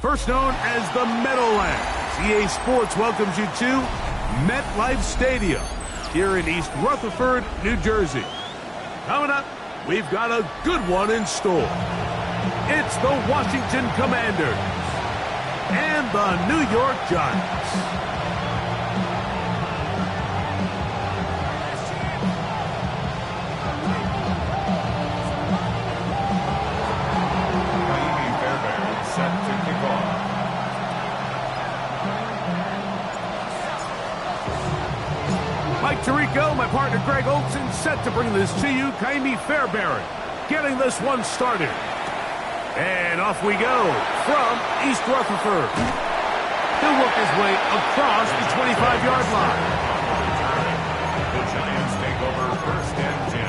First known as the Meadowlands, EA Sports welcomes you to MetLife Stadium here in East Rutherford, New Jersey. Coming up, we've got a good one in store. It's the Washington Commanders and the New York Giants. Mike Tirico, my partner Greg Olson, set to bring this to you. Ka'imi Fairbairn getting this one started. And off we go from East Rutherford. He'll work his way across the 25-yard line. The Giants take over first and 10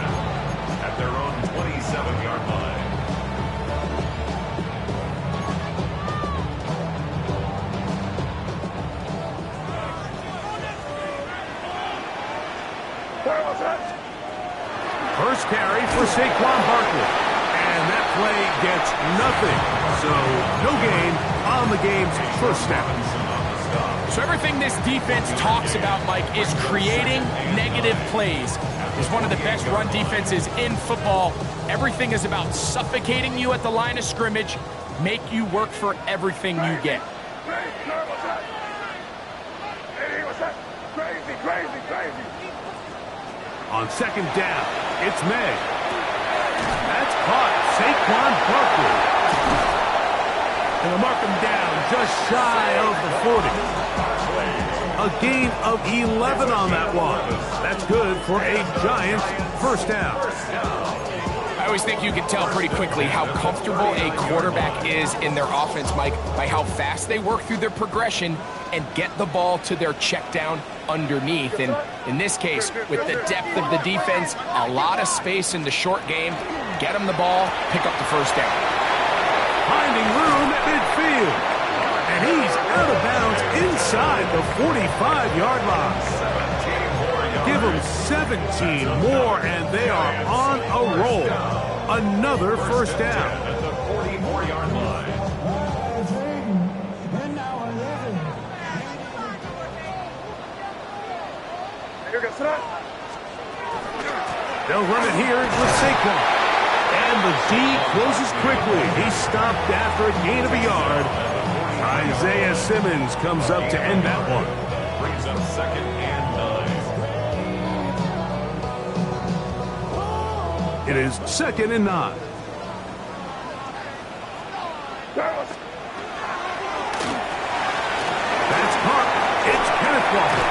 at their own 27-yard line. First carry for Saquon Barkley. And that play gets nothing. So no gain on the game's first down. So everything this defense talks about, Mike, is creating negative plays. It's one of the best run defenses in football. Everything is about suffocating you at the line of scrimmage, make you work for everything you get. On second down, it's May. That's caught. Saquon Barkley. And they'll mark him down just shy of the 40. A gain of 11 on that one. That's good for a Giants first down. I always think you can tell pretty quickly how comfortable a quarterback is in their offense, Mike, by how fast they work through their progression and get the ball to their check down underneath. And in this case, with the depth of the defense, a lot of space in the short game, get them the ball, pick up the first down. Finding room at midfield. And he's out of bounds inside the 45-yard line. Give them 17 more, and they are on a roll. Another first down. At the 44-yard line. They'll run it here with Saquon. And the D closes quickly. He stopped after a gain of a yard. Isaiah Simmons comes up to end that one. Brings up second and 9. It is second and 9. That's caught. It's Kenneth Walker.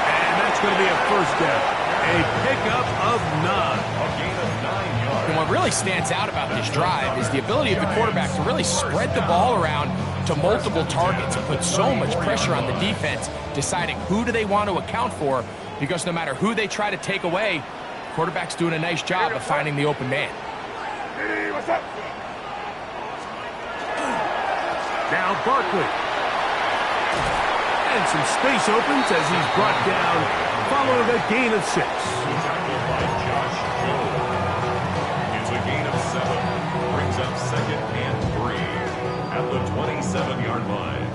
And that's going to be a first down. A pickup of 9. A gain of 9 yards. And what really stands out about this drive is the ability of the quarterback to really spread the ball around to multiple targets and put so much pressure on the defense, deciding who do they want to account for, because no matter who they try to take away, quarterback's doing a nice job of finding the open man. Hey, what's up? Now Barkley. And some space opens as he's brought down following a gain of 6. Tackled by Josh Jones. It's a gain of 7. Brings up second and 3 at the 27-yard line.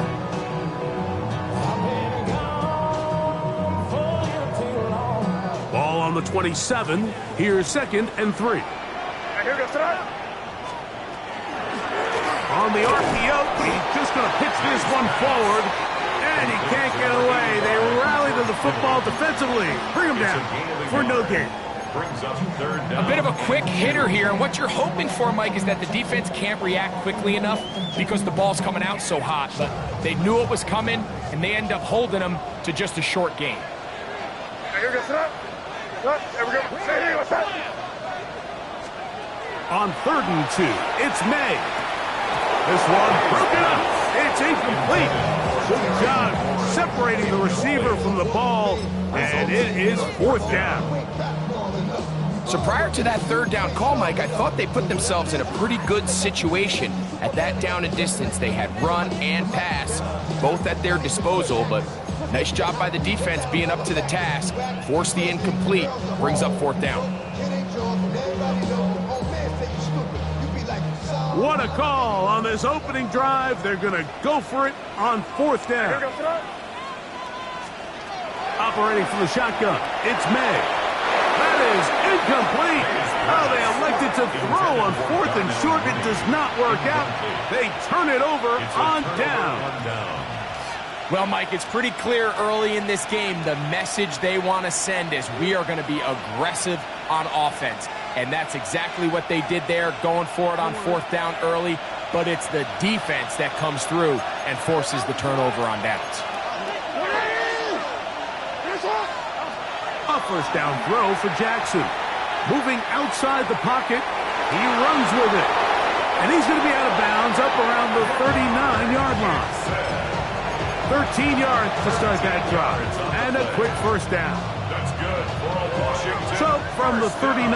Ball on the 27. Here's second and 3. On the RPO, he's just going to pitch this one forward. And he can't get away. They rally to the football defensively. Bring him down for no gain. Brings up third down. A bit of a quick hitter here, and what you're hoping for, Mike, is that the defense can't react quickly enough because the ball's coming out so hot. But they knew it was coming, and they end up holding them to just a short gain. On third and 2, it's May. This one broken up. It's incomplete. Good job separating the receiver from the ball, and it is fourth down. So prior to that third down call, Mike, I thought they put themselves in a pretty good situation. At that down and distance, they had run and pass, both at their disposal, but nice job by the defense being up to the task. Force the incomplete, brings up fourth down. What a call on this opening drive. They're going to go for it on 4th down. Operating from the shotgun, it's May. That is incomplete. Oh, they elected to throw on 4th and short. It does not work out. They turn it over on down. Well, Mike, it's pretty clear early in this game the message they want to send is we are going to be aggressive on offense. And that's exactly what they did there, going for it on 4th down early. But it's the defense that comes through and forces the turnover on downs. A 1st down throw for Jackson. Moving outside the pocket, he runs with it. And he's going to be out of bounds up around the 39-yard line. 13 yards to start that drive. And a quick 1st down. That's good for Washington. So from the 39,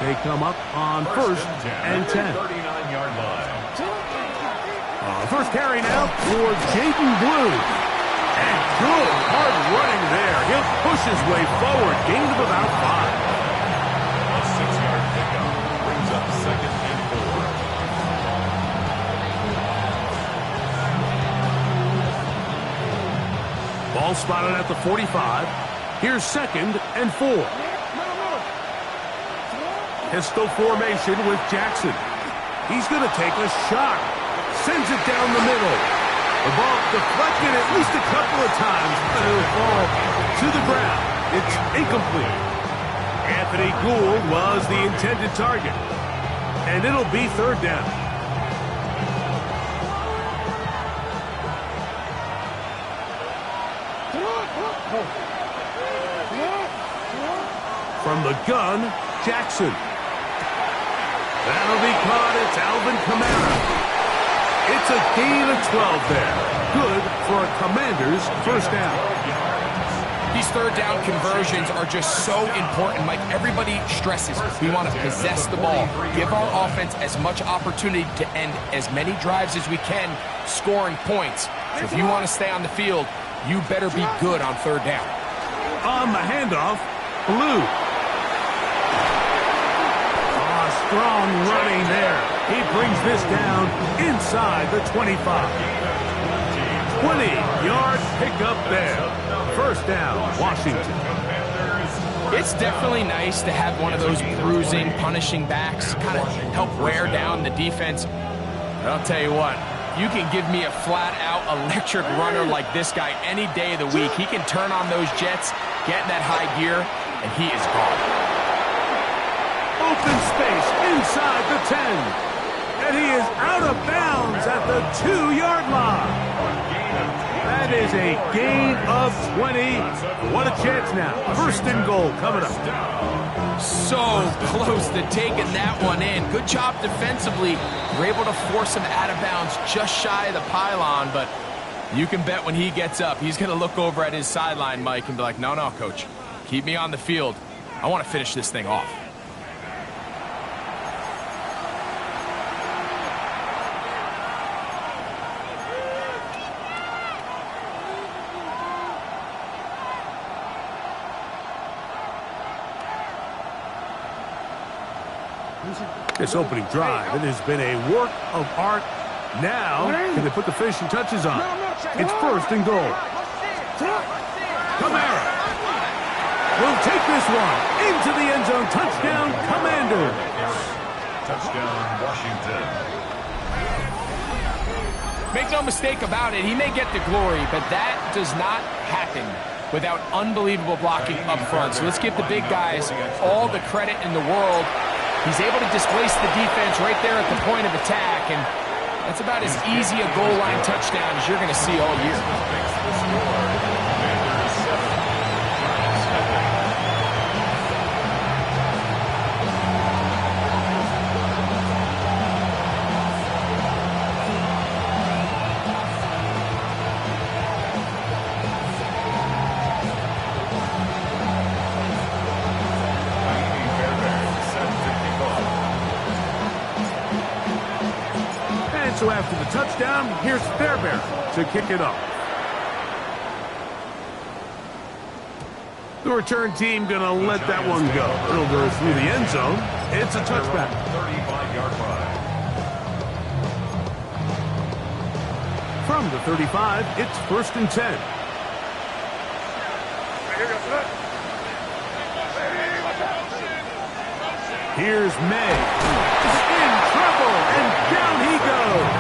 they come up on 1st and 10. 39-yard line. First carry now for Jaden Blue. And good hard running there. He'll push his way forward. Gain of about 5. A 6-yard pickup brings up 2nd and 4. Ball spotted at the 45. Here's 2nd and 4. Pistol formation with Jackson. He's going to take a shot. Sends it down the middle. The ball deflected at least a couple of times, but it'll fall to the ground. It's incomplete. Anthony Gould was the intended target. And it'll be 3rd down. From the gun, Jackson. That'll be caught. It's Alvin Kamara. It's a gain of 12 there. Good for a Commanders 1st down. These 3rd down conversions are just so important, Mike. Everybody stresses we want to possess the ball, give our offense as much opportunity to end as many drives as we can, scoring points. So if you want to stay on the field, you better be good on 3rd down. On the handoff, Blue. Strong running there. He brings this down inside the 25. 20-yard pickup there. 1st down, Washington. It's definitely nice to have one of those bruising, punishing backs kind of help wear down the defense. But I'll tell you what, you can give me a flat-out electric runner like this guy any day of the week. He can turn on those jets, get in that high gear, and he is gone. Open space inside the 10. And he is out of bounds at the 2-yard line. That is a gain of 20. What a chance now. 1st and goal coming up. So close to taking that one in. Good job defensively. We're able to force him out of bounds just shy of the pylon, but you can bet when he gets up, he's going to look over at his sideline, Mike, and be like, no, coach, keep me on the field. I want to finish this thing off. This opening drive, it has been a work of art. Now, can they put the finishing touches on? It's 1st and goal. Kamara will take this one into the end zone. Touchdown, Commanders. Touchdown, Washington. Make no mistake about it, he may get the glory, but that does not happen without unbelievable blocking up front. So let's give the big guys all the credit in the world. He's able to displace the defense right there at the point of attack, and that's about as easy a goal line touchdown as you're going to see all year. So after the touchdown, here's Fairbairn to kick it off. The return team going to let that one go. It'll go through the end zone. It's a touchback. 35-yard line. from the 35, it's 1st and 10. Here's May. In trouble, and down he goes.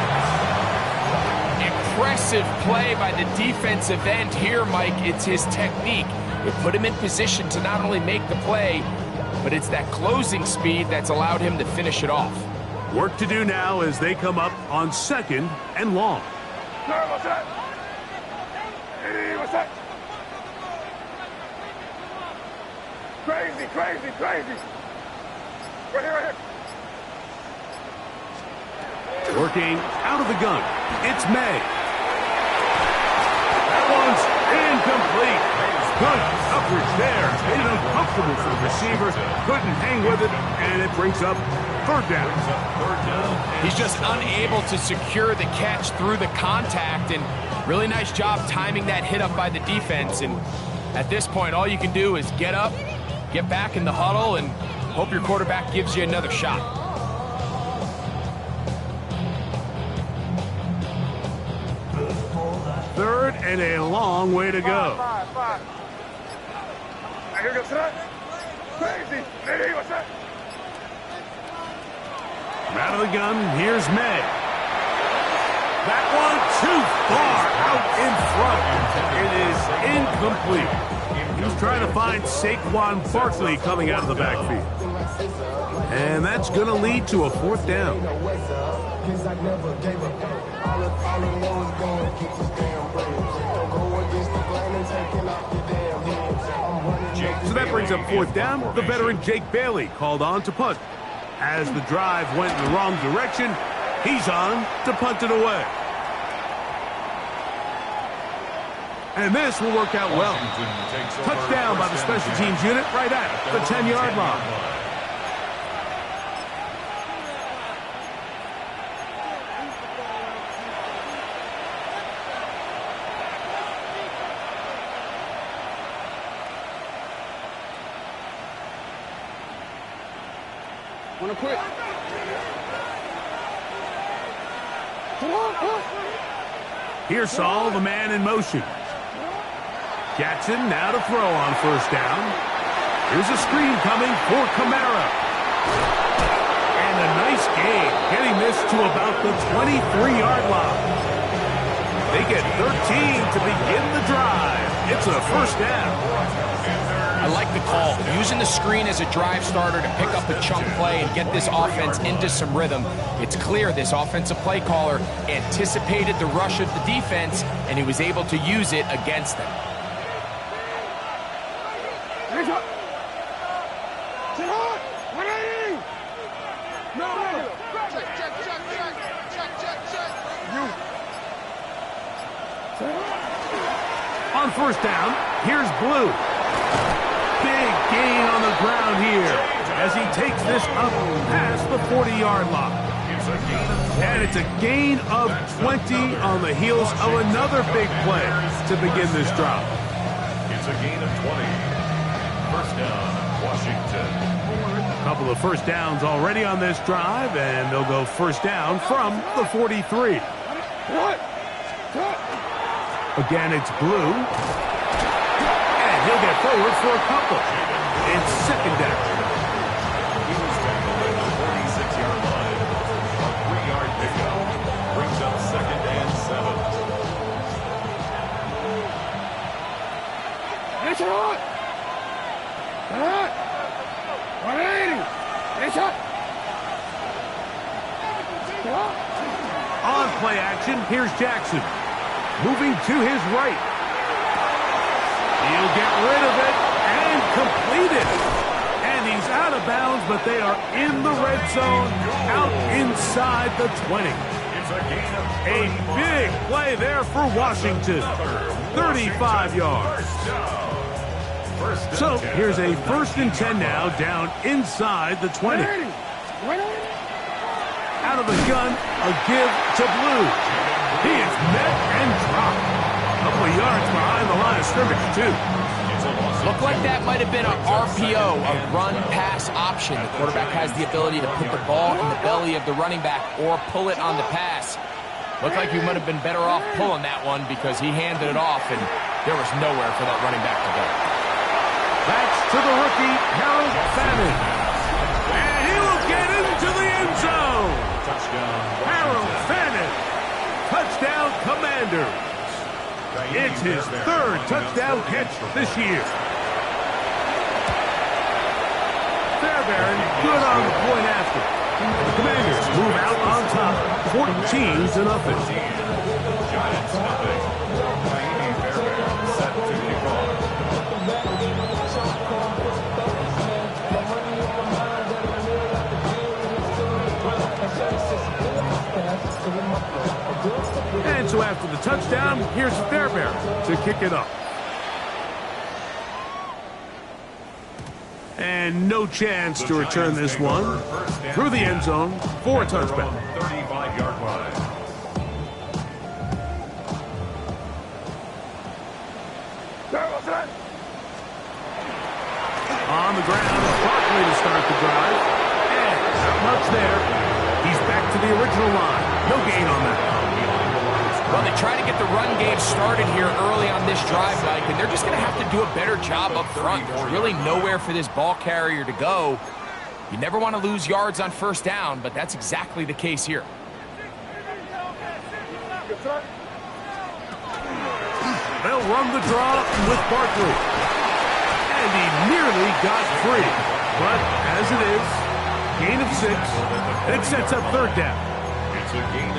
Impressive play by the defensive end here, Mike. It's his technique. It put him in position to not only make the play, but it's that closing speed that's allowed him to finish it off. Work to do now as they come up on 2nd and long. Crazy, crazy, crazy. Right here, right here. Working out of the gun, it's May. That one's incomplete. Good coverage there. Made it uncomfortable for the receiver. Couldn't hang with it, and it brings up 3rd down. He's just unable to secure the catch through the contact, and really nice job timing that hit up by the defense. And at this point, all you can do is get up, get back in the huddle, and hope your quarterback gives you another shot. Third and a long way to go. Five. Here goes that. Crazy. Hey, what's that? Out of the gun, here's May. That one too far out in front. It is incomplete. He's trying to find Saquon Barkley coming out of the backfield. And that's going to lead to a 4th down. So that brings up 4th down. The veteran Jake Bailey called on to punt. As the drive went in the wrong direction, he's on to punt it away. And this will work out well. Touchdown by the special teams unit right at the 10-yard line. Wanna quit? Here's Saul, the man in motion. Jackson now to throw on 1st down. Here's a screen coming for Kamara. And a nice gain, getting this to about the 23-yard line. They get 13 to begin the drive. It's a 1st down. I like the call, using the screen as a drive starter to pick up a chunk play and get this offense into some rhythm. It's clear this offensive play caller anticipated the rush of the defense, and he was able to use it against them. On 1st down, here's Blue. Big gain on the ground here as he takes this up past the 40-yard line. And it's a gain of 20 on the heels of another big play to begin this drive. It's a gain of 20. 1st down, Washington. A couple of 1st downs already on this drive, and they'll go 1st down from the 43. Again, it's Blue. And he'll get forward for a couple. It's 2nd down. He was tackled at the 46-yard line. A 3-yard pickup brings up 2nd and 7. It's hot! 180! It's hot! On play action, here's Jackson. Moving to his right. He'll get rid of it and complete it. And he's out of bounds, but they are in the red zone, out inside the 20. It's a gain of A big play there for Washington. 35 yards. So here's a 1st and 10 now, down inside the 20. Out of the gun, a give to Blue. He is met and dropped. A couple of yards behind the line of scrimmage, too. Looked like that might have been an RPO, a run-pass option. The quarterback has the ability to put the ball in the belly of the running back or pull it on the pass. Looked like he might have been better off pulling that one because he handed it off, and there was nowhere for that running back to go. That's to the rookie, Harold Fannin. And he will get into the end zone. Harold Fannin. Touchdown, Commanders. It's his third touchdown catch this year. Fairbairn good on the point after. The Commanders move out on top, 14-0. Giants nothing. Naimi Fairbairn set to kick off. And so after the touchdown, here's Fairbairn to kick it up. And no chance to return this one. Through the end zone for a touchback. 35-yard line. On the ground, Barkley to start the drive. And not much there. He's back to the original line. No gain on that. Well, they try to get the run game started here early on this drive, Mike, and they're just going to have to do a better job up front. There's really nowhere for this ball carrier to go. You never want to lose yards on first down, but that's exactly the case here. They'll run the draw with Barkley. And he nearly got free. But as it is, gain of 6, and it sets up third down.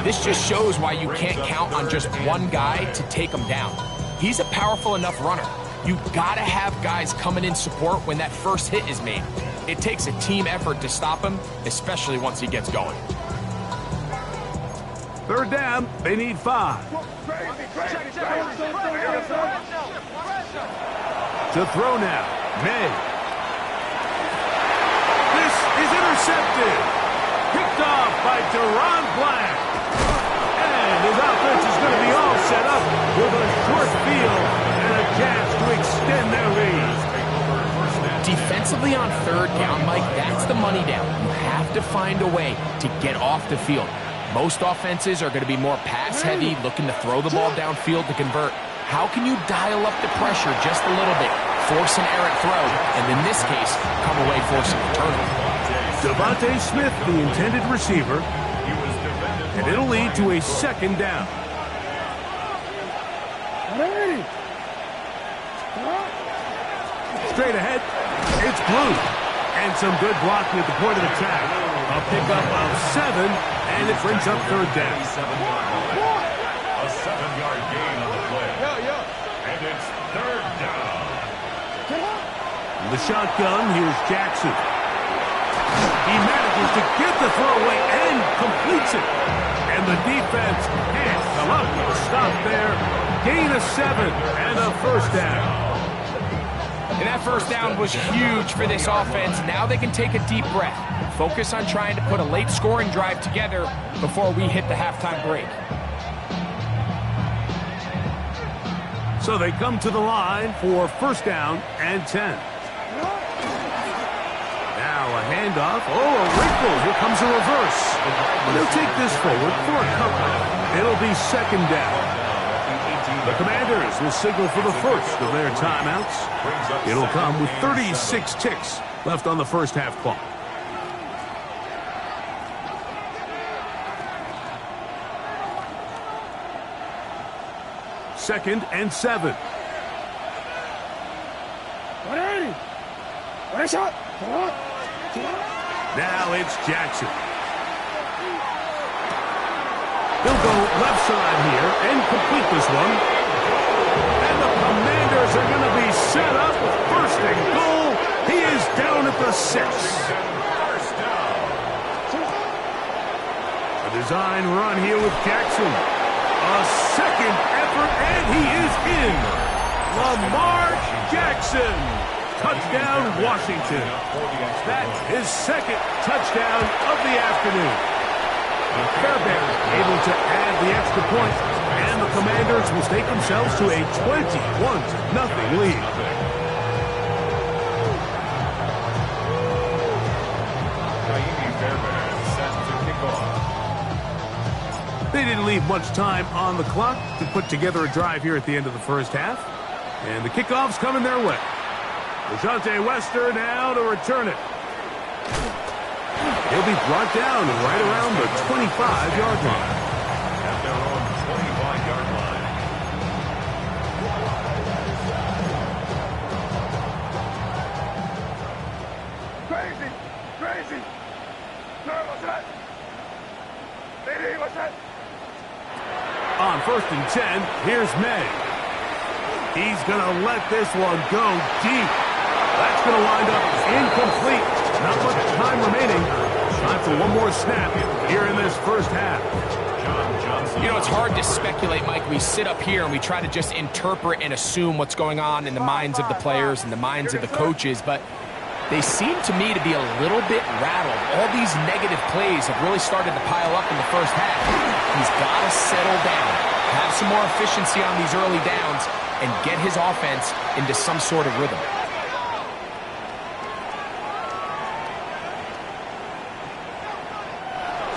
This just shows why you can't count on just one guy to take him down. He's a powerful enough runner. You've got to have guys coming in support when that first hit is made. It takes a team effort to stop him, especially once he gets going. Third down, they need 5. To throw now, May. This is intercepted. Picked off by Deron Black. And his offense is going to be all set up with a short field and a chance to extend their lead. Defensively on third down, Mike, that's the money down. You have to find a way to get off the field. Most offenses are going to be more pass-heavy, looking to throw the ball downfield to convert. How can you dial up the pressure just a little bit, force an errant throw, and in this case, come away forcing a turnover? Devontae Smith, the intended receiver, and it'll lead to a second down. Straight ahead, it's Blue. And some good blocking at the point of attack. A pickup of 7, and it brings up third down. A 7-yard gain on the play. And it's third down. The shotgun, here's Jackson. He manages to get the throw away and completes it. And the defense can't come up with a stop there. Gain of 7 and a first down. And that first down was huge for this offense. Now they can take a deep breath. Focus on trying to put a late scoring drive together before we hit the halftime break. So they come to the line for first down and 10. Now a handoff. Oh, a wrinkle. Here comes a reverse. They'll take this forward for a couple. It'll be second down. The Commanders will signal for the first of their timeouts. It'll come with 36 ticks left on the first half clock. Second and 7. Now it's Jackson. He'll go left side here and complete this one. And the Commanders are going to be set up. First and goal. He is down at the 6. A design run here with Jackson. A second effort, and he is in. Lamar Jackson. Touchdown, Washington. That's his second touchdown of the afternoon. Fairbairn able to add the extra point, and the Commanders will take themselves to a 21-0 lead. They didn't leave much time on the clock to put together a drive here at the end of the first half. And the kickoff's coming their way. Dejounte Wester now to return it. He'll be brought down right around the 25-yard line. At their own 25-yard line. Crazy! Crazy! No, what's that? Lady, what's that? On 1st and 10, here's May. He's going to let this one go deep. That's going to wind up incomplete. Not much time remaining. Time for one more snap here in this first half. You know, it's hard to speculate, Mike. We sit up here and we try to just interpret and assume what's going on in the minds of the players and the minds of the coaches, but they seem to me to be a little bit rattled. All these negative plays have really started to pile up in the first half. He's got to settle down, have some more efficiency on these early downs, and get his offense into some sort of rhythm.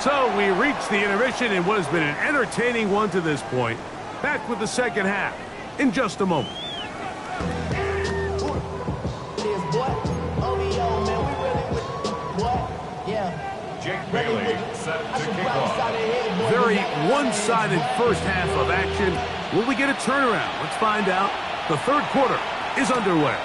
So we reach the intermission in what has been an entertaining one to this point. Back with the second half in just a moment. Jake Bailey set to kick off. Very one-sided first half of action. Will we get a turnaround? Let's find out. The third quarter is underway.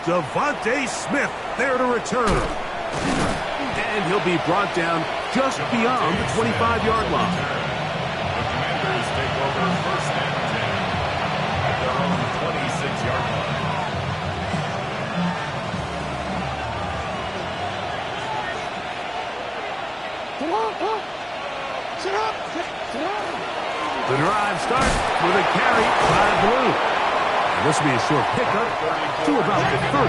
Devontae Smith there to return. And he'll be brought down just beyond the 25-yard line. The Commanders take over 1st and 10 at their own 26-yard line. The drive starts with a carry by Blue. And this will be a short pickup to about the 30.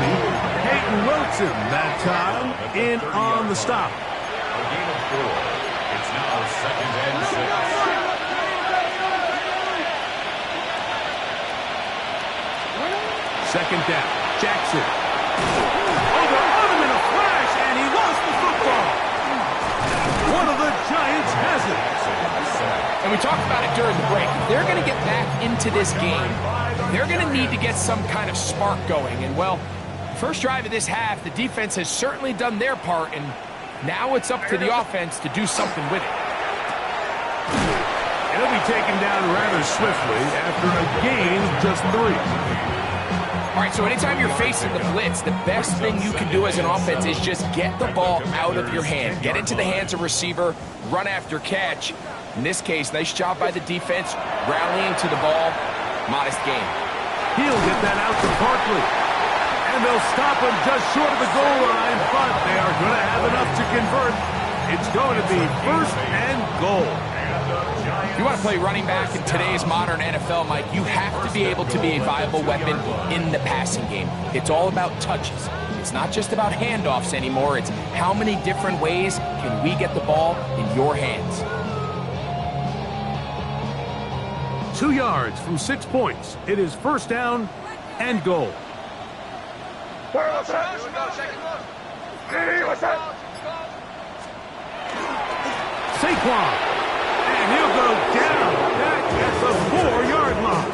Peyton Wilson that time in on the stop. A gain of 4. It's now 2nd and 6. Second down. Jackson. Overrun him in a flash, and he lost the football. One of the Giants has it. And we talked about it during the break. If they're going to get back into this game, they're going to need to get some kind of spark going. And, well, first drive of this half, the defense has certainly done their part, and now it's up to the offense to do something with it. And he'll be taken down rather swiftly after a gain of just 3. All right, so anytime you're facing the blitz, the best thing you can do as an offense is just get the ball out of your hand. Get into the hands of receiver, run after catch. In this case, nice job by the defense, rallying to the ball. Modest gain. He'll get that out to Barkley. And they'll stop him just short of the goal line, but they are going to have enough to convert. It's going to be 1st and goal. If you want to play running back in today's modern NFL, Mike, you have to be able to be a viable weapon in the passing game. It's all about touches. It's not just about handoffs anymore. It's how many different ways can we get the ball in your hands. 2 yards from 6 points. It is 1st down and goal. What's that? Lady, what's that? Saquon. And he'll go down. That is a 4-yard line.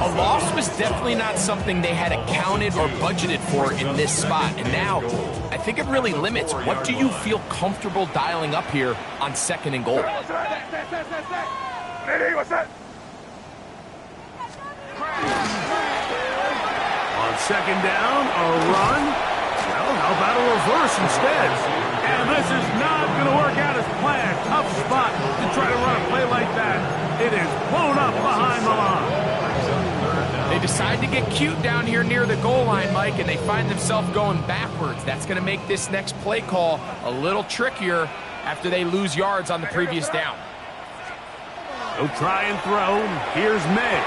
A loss was definitely not something they had accounted or budgeted for in this spot. And now, I think it really limits what do you feel comfortable dialing up here on 2nd and goal. What's that? Lady, what's that? On 2nd down, a run. Well, how about a reverse instead? And this is not going to work out as planned. Tough spot to try to run a play like that. It is blown up behind the line. They decide to get cute down here near the goal line, Mike, and they find themselves going backwards. That's going to make this next play call a little trickier after they lose yards on the previous down. They'll try and throw. Here's May.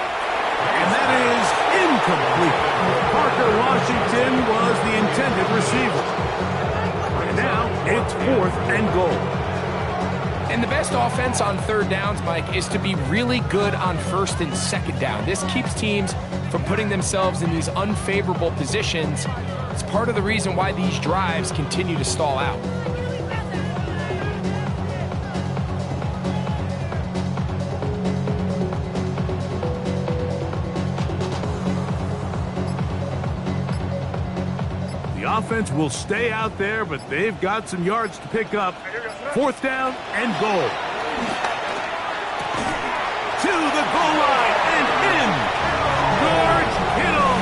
And that is incomplete. Parker Washington was the intended receiver. And now it's 4th and goal. And the best offense on 3rd downs, Mike, is to be really good on 1st and 2nd down. This keeps teams from putting themselves in these unfavorable positions. It's part of the reason why these drives continue to stall out. offense will stay out there, but they've got some yards to pick up. 4th down and goal. To the goal line and in. George Kittle.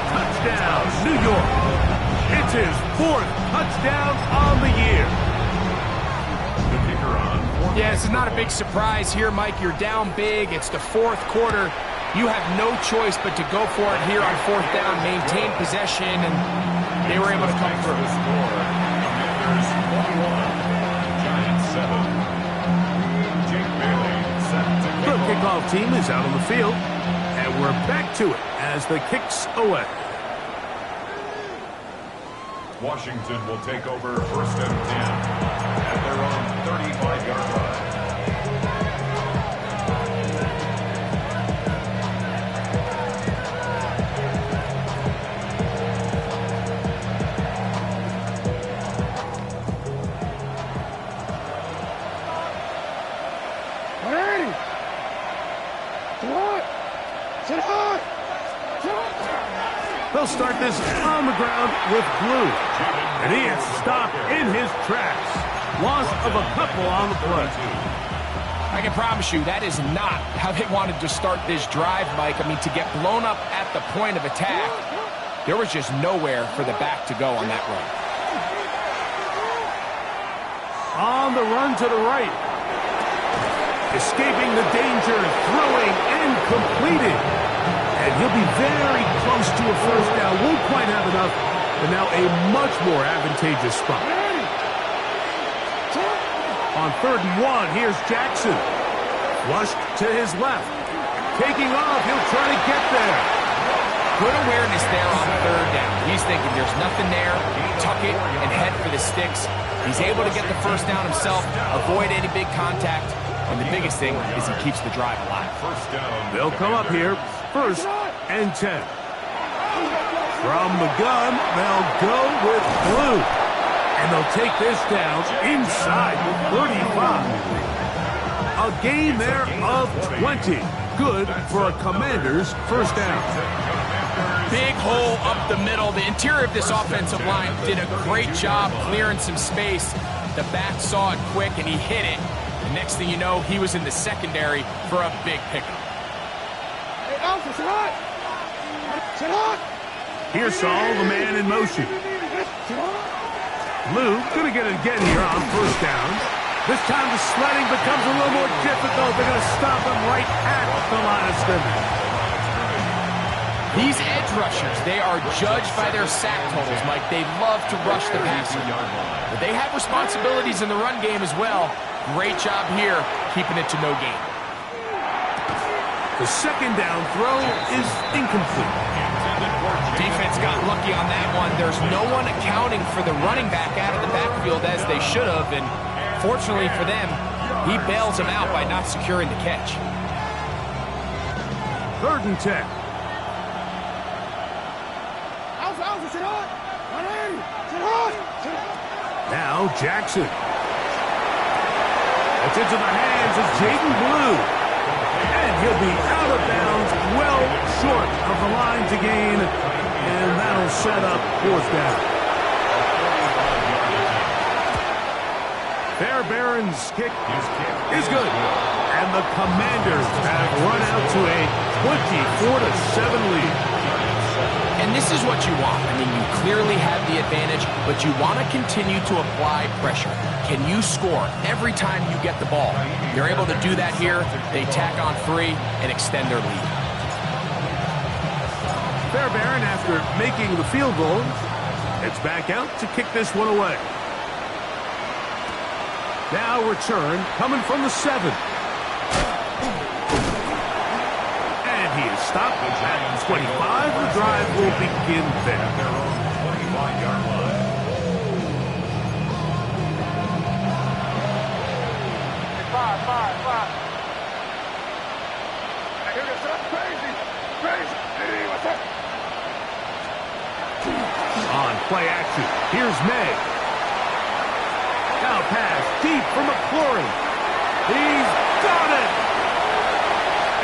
Touchdown, New York. It's his 4th touchdown on the year. The kicker on. Yeah, this is not a big surprise here, Mike. You're down big. It's the 4th quarter. You have no choice but to go for it here on 4th down, maintain possession, and they were able to come through. The score, Commanders 21, Giants 7. Jake Bailey set to The kick off. kickoff team is out on the field, and we're back to it as the kick's away. Washington will take over 1st and 10 at their own 35-yard line. They'll start this on the ground with Blue. And he is stopped in his tracks. Loss of a couple on the play. I can promise you that is not how they wanted to start this drive, Mike. I mean, to get blown up at the point of attack, there was just nowhere for the back to go on that run. On the run to the right. Escaping the danger, throwing, and completing. And he'll be very close to a 1st down. Won't quite have enough, but now a much more advantageous spot. On 3rd and 1, here's Jackson. Flushed to his left. Taking off, he'll try to get there. Good awareness there on 3rd down. He's thinking there's nothing there, tuck it, and head for the sticks. He's able to get the 1st down himself, avoid any big contact, and the biggest thing is he keeps the drive alive. 1st down. They'll come up here, 1st and 10. From the gun, they'll go with Blue. And they'll take this down inside the 35. A gain there of 20. Good for a Commander's 1st down. Big hole up the middle. The interior of this offensive line did a great job clearing some space. The back saw it quick, and he hit it. The next thing you know, he was in the secondary for a big pickup. Here's Saul, the man in motion. Blue gonna get it again here on 1st down. This time the sledding becomes a little more difficult. They're gonna stop him right at the line of scrimmage. These edge rushers, they are judged by their sack totals, Mike. They love to rush the passer. But they have responsibilities in the run game as well. Great job here, keeping it to no gain. The 2nd down throw is incomplete. Defense got lucky on that one. There's no one accounting for the running back out of the backfield as they should have, and fortunately for them, he bails him out by not securing the catch. 3rd and 10. Now Jackson. It's into the hands of Jaden Blue. And he'll be out of bounds, well short of the line to gain. And that'll set up 4th down. Fairbairn's kick is good. And the Commanders have run out to a 24-7 lead. And this is what you want. I mean, you clearly have the advantage, but you want to continue to apply pressure. Can you score every time you get the ball? They're able to do that here. They tack on 3 and extend their lead. Fairbairn, after making the field goal, it's back out to kick this one away. Now return coming from the 7. And he is stopped at 25. The drive will begin there. At their own 25-yard line. Five. Crazy. On play action, here's May. Now pass deep for McLaurin. He's got it!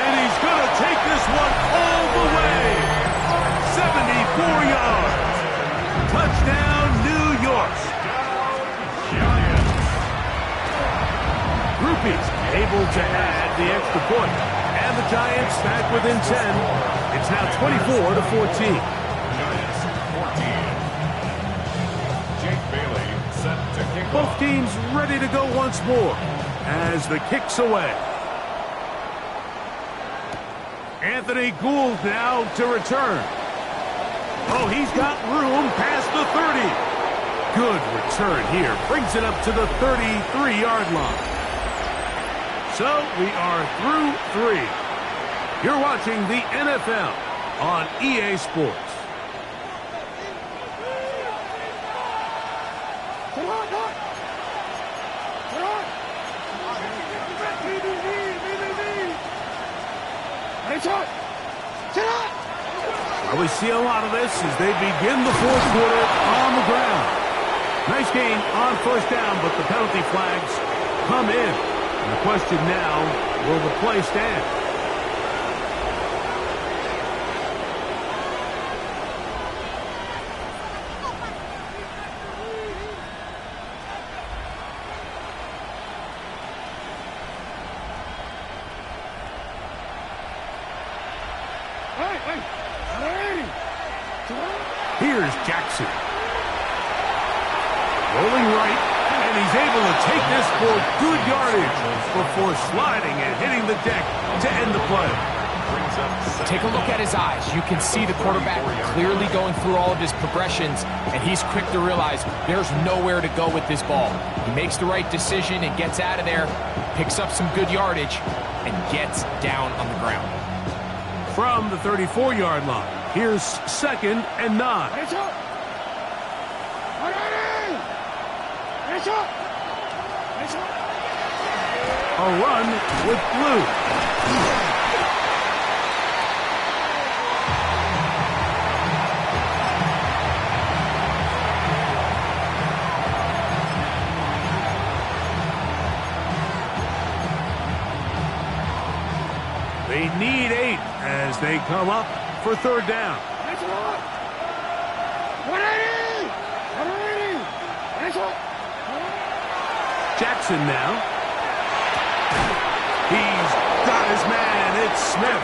And he's going to take this one all the way. 74 yards. Touchdown, New York. Groupies able to add the extra point. And the Giants back within 10. It's now 24-14. Giants 14. Jake Bailey set to kick Both off. teams ready to go once more as the kick's away. Anthony Gould now to return. Oh, he's got room past the 30. Good return here. Brings it up to the 33-yard line. So we are through 3. You're watching the NFL on EA Sports. We see a lot of this as they begin the fourth quarter on the ground. Nice gain on first down, but the penalty flags come in. And the question now, will the play stand? Here's Jackson. Rolling right, and he's able to take this for good yardage before sliding and hitting the deck to end the play. Take a look at his eyes. You can see the quarterback clearly going through all of his progressions, and he's quick to realize there's nowhere to go with this ball. He makes the right decision and gets out of there, picks up some good yardage, and gets down on the ground. From the 34-yard line, here's 2nd and 9. A run with Blue. They need 8 as they come up for 3rd down. Jackson now. He's got his man. It's Smith.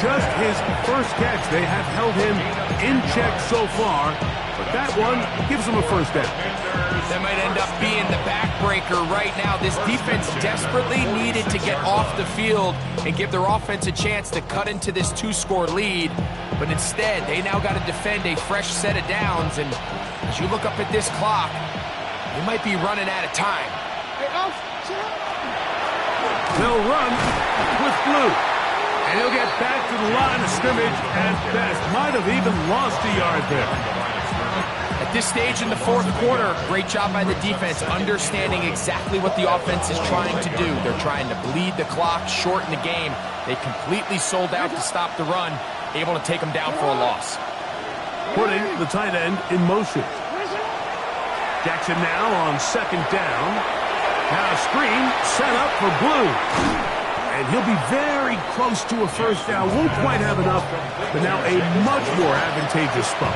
Just his first catch. They have held him in check so far, but that one gives him a first down. That might end up being the backbreaker right now. This defense desperately needed to get off the field and give their offense a chance to cut into this 2-score lead. But instead, they now got to defend a fresh set of downs. And as you look up at this clock, they might be running out of time. They'll run with Blue. And he'll get back to the line of scrimmage at best. Might have even lost a yard there. At this stage in the fourth quarter, great job by the defense, understanding exactly what the offense is trying to do. They're trying to bleed the clock, shorten the game. They completely sold out to stop the run, able to take them down for a loss. Putting the tight end in motion. Jackson now on 2nd down. Now a screen set up for Blue. And he'll be very close to a first down. Won't quite have enough, but now a much more advantageous spot.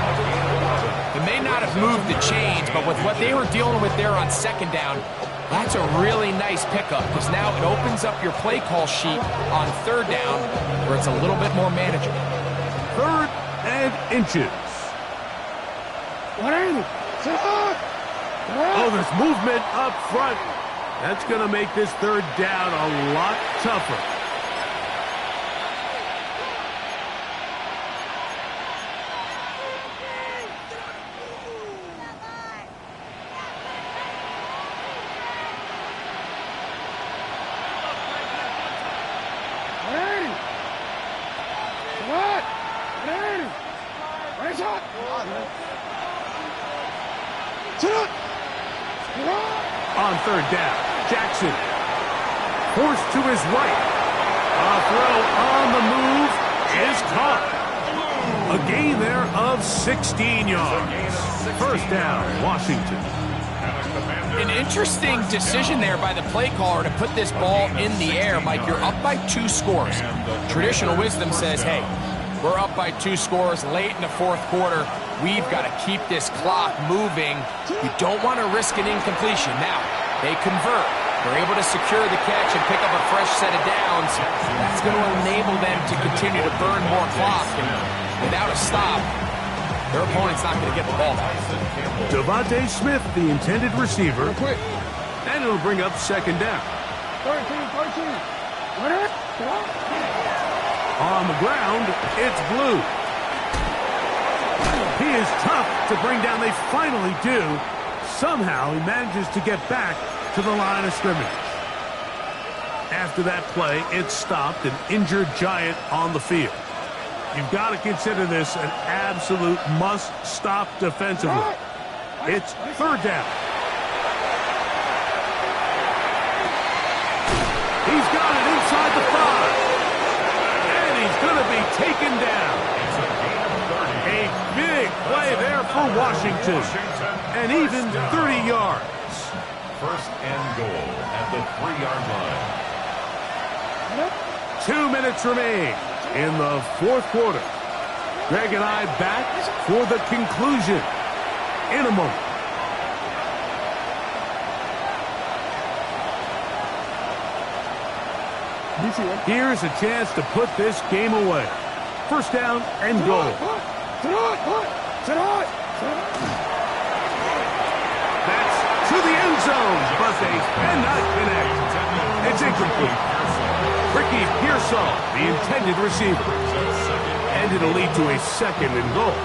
They may not have moved the chains, but with what they were dealing with there on 2nd down, that's a really nice pickup because now it opens up your play call sheet on 3rd down where it's a little bit more manageable. 3rd and inches. Oh, there's movement up front. That's going to make this 3rd down a lot tougher. On 3rd down, Jackson forced to his right. A throw on the move is caught. A gain there of 16 yards. First down, Washington. An interesting decision there by the play caller to put this ball in the air. Mike, you're up by 2 scores. Traditional wisdom says, hey, We're up by 2 scores late in the fourth quarter. We've got to keep this clock moving. You don't want to risk an incompletion. Now, they convert. They're able to secure the catch and pick up a fresh set of downs. That's going to enable them to continue to burn more clock. And without a stop, their opponent's not going to get the ball back. Devontae Smith, the intended receiver. And it'll bring up second down. 13. On the ground, it's Blue. He is tough to bring down. They finally do. Somehow he manages to get back to the line of scrimmage. After that play, it stopped, an injured Giant on the field. You've got to consider this an absolute must-stop defensively. It's third down. He's got it inside the 5. And he's going to be taken down. A big play there for Washington. And even 30 yards. First and goal at the 3-yard line. 2 minutes remain in the fourth quarter. Greg and I back for the conclusion in a moment. Here's a chance to put this game away. First down and goal. That's to the end zone, but they cannot connect. It's incomplete. Ricky Pearsall, the intended receiver. And it'll lead to a second and goal.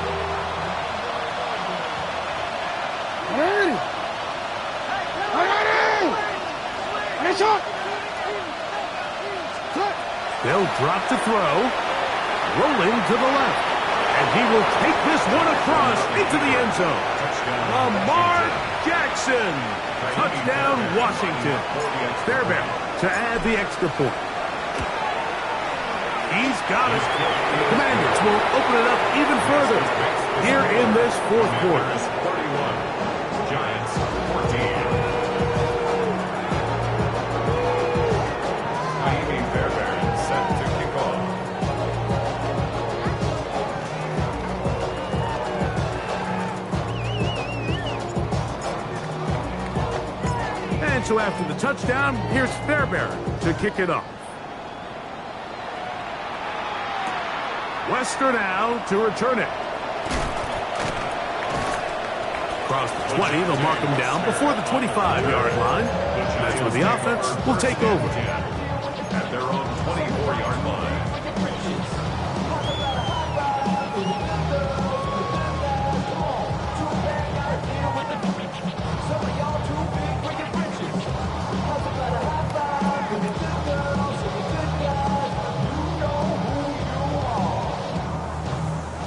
They'll drop to throw, rolling to the left. And he will take this one across into the end zone. Lamar Jackson. Touchdown, Washington. Fairbairn to add the extra point. He's got it. The Commanders will open it up even further here in this fourth quarter. 31, Giants 14. Jaime Fairbairn set to kick off. And so after the touchdown, here's Fairbairn to kick it off. Wester now to return it. Across the 20, they'll mark him down before the 25-yard line. That's where the offense will take over. At their own 24-yard line.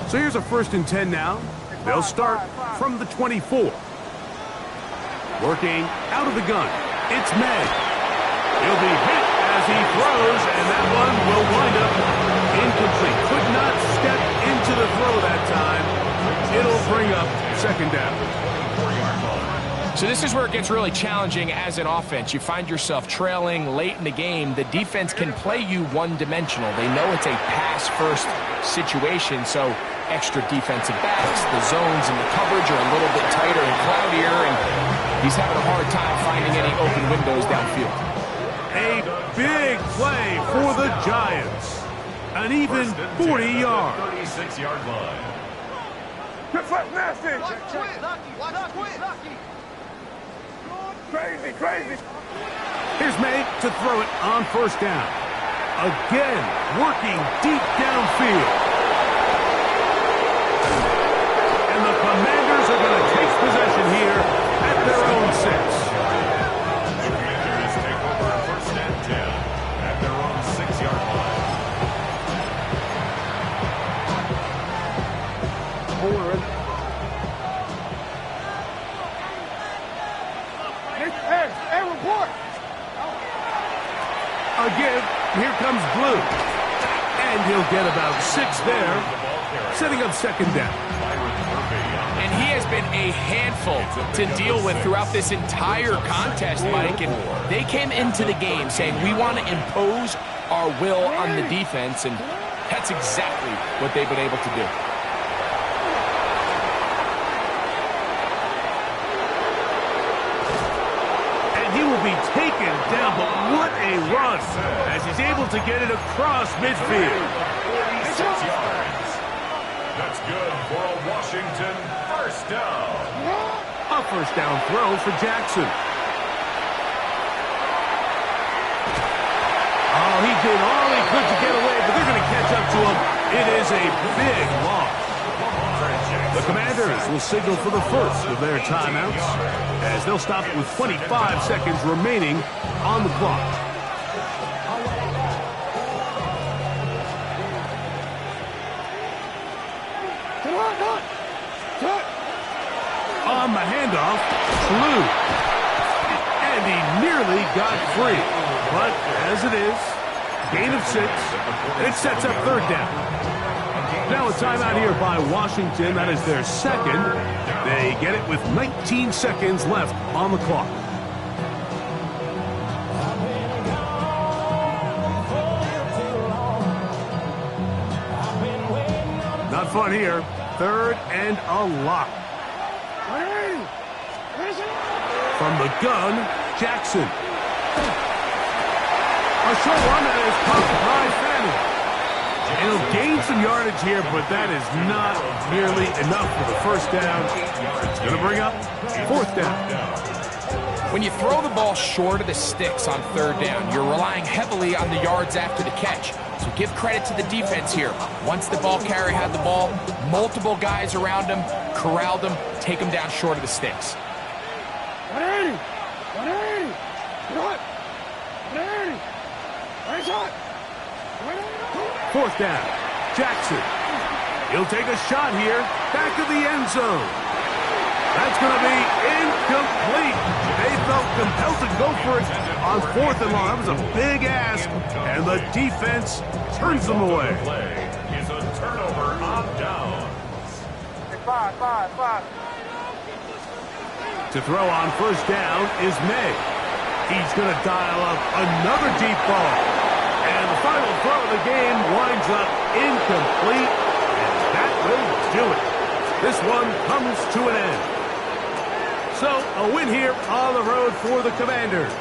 So here's a 1st and 10 now. They'll start from the 24. Working out of the gun. It's May. He'll be hit as he throws, and that one will wind up incomplete. Could not step into the throw that time. It'll bring up second down. So this is where it gets really challenging as an offense. You find yourself trailing late in the game. The defense can play you one-dimensional. They know it's a pass-first situation, so extra defensive backs, the zones and the coverage are a little bit tighter and cloudier, and he's having a hard time finding any open windows downfield. A big play for the Giants. An even 40 yards. 36-yard line. Good foot, nasty. Crazy. Here's May to throw it on first down. Again, working deep downfield. And the Commanders are going to take possession here at their own 6. The Commanders take over first and 10 at their own 6-yard line. Hey, report. Again, here comes Blue. And he'll get about 6 there, setting up second down. And he has been a handful to deal with throughout this entire contest, Mike. And they came into the game saying, we want to impose our will on the defense. And That's exactly what they've been able to do. And he will be taken down, but what a run as he's able to get it across midfield. 46 yards. That's good for a Washington first down. A first down throw for Jackson. Oh, he did all he could to get away, but they're going to catch up to him. It is a big loss. The Commanders will signal for the first of their timeouts as they'll stop it with 25 seconds remaining on the clock. On the handoff, Slew. And he nearly got free. But as it is, gain of 6, it sets up third down. Now a timeout here by Washington. That is their second. They get it with 19 seconds left on the clock. Not fun here. Third and a lot. From the gun, Jackson. A short one that is caught by Fanning. He'll gain some yardage here, but that is not nearly enough for the first down. It's going to bring up fourth down. When you throw the ball short of the sticks on third down, you're relying heavily on the yards after the catch. So give credit to the defense here. Once the ball carrier had the ball, multiple guys around him, corralled him, take him down short of the sticks. 180! 180! Good! 180! Nice shot! 180! Fourth down, Jackson. He'll take a shot here, back of the end zone. That's going to be incomplete. They felt compelled to go for it on fourth and long. That was a big ask, and the defense turns them away. Play is a turnover on downs. 5. To throw on first down is May. He's going to dial up another deep ball. And the final throw of the game winds up incomplete. And that will do it. This one comes to an end. So, a win here on the road for the Commanders.